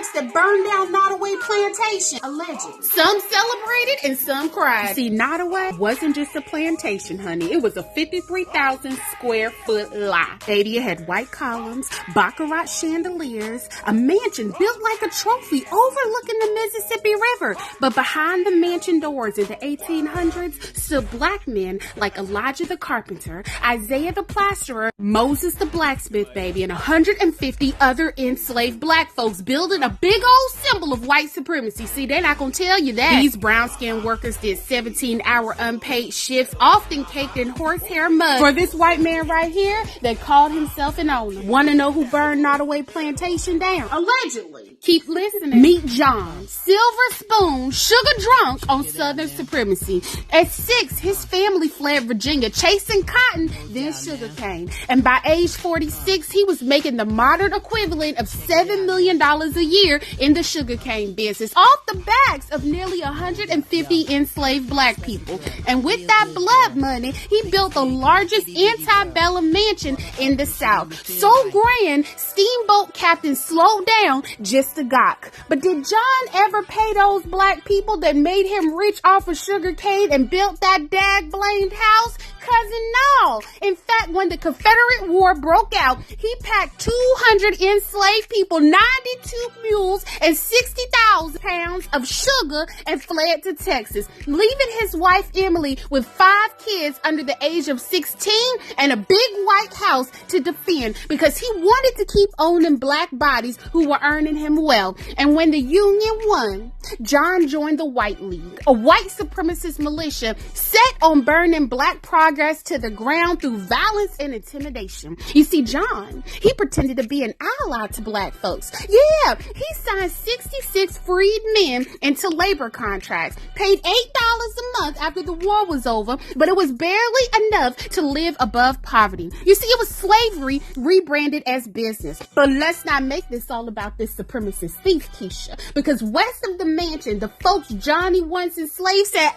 house that burned down Nottoway Plantation, allegedly. Some celebrated and some cried. See, Nottoway wasn't just a plantation, honey. It was a 53,000 square foot lot. Baby, it had white columns, baccarat chandeliers, a mansion built like a trophy overlooking the Mississippi River. But behind the mansion doors in the 1800s stood black men like Elijah the Carpenter, Isaiah the Plasterer, Moses the Blacksmith, baby, and 150 other enslaved black folks building a big old symbol of white supremacy. See, they're not gonna tell you that. These brown-skinned workers did 17-hour unpaid shifts, often caked in horsehair mud, for this white man right here that called himself an owner. Want to know who burned Nottoway Plantation down? Allegedly. Keep listening. Meet John, silver spoon, sugar drunk on Southern supremacy. At 6, his family fled Virginia, chasing cotton, then sugarcane. And by age 46, he was making the modern equivalent of $7 million a year in the sugarcane business, off the backs of nearly 150 enslaved black people. And with that blood money, he built the largest antebellum mansion in the South. So grand, steamboat captains slowed down just to gawk. But did John ever pay those black people that made him rich off of sugarcane and built that dag-blamed house? Cousin, no. In fact, when the Confederate War broke out, he packed 200 enslaved people, 92 mules, and 60,000 pounds of sugar and fled to Texas, leaving his wife Emily with 5 kids under the age of 16 and a big white house to defend, because he wanted to keep owning black bodies who were earning him well. And when the Union won, John joined the White League, a white supremacist militia set on burning black progress to the ground through violence and intimidation. You see, John, he pretended to be an ally to black folks. Yeah, he signed 66 freed men into labor contracts, paid $8 a month after the war was over, but it was barely enough to live above poverty. You see, it was slavery rebranded as business. But let's not make this all about this supremacist thief, Keisha, because west of the mansion, the folks Johnny once enslaved said,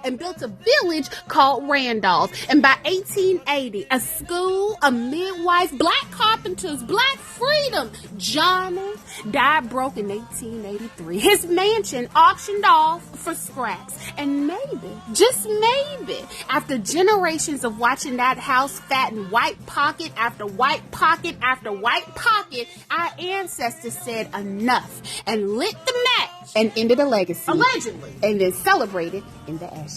and built a village called Randolph. And by 1880, a school, a midwife, black carpenters, black freedom, Johnny died broke in 1883. His mansion auctioned off for scraps. And maybe, just maybe, after generations of watching that house fatten white pocket after white pocket after white pocket, our ancestors said enough and lit the match and ended a legacy. Allegedly. And then celebrated in the ashes.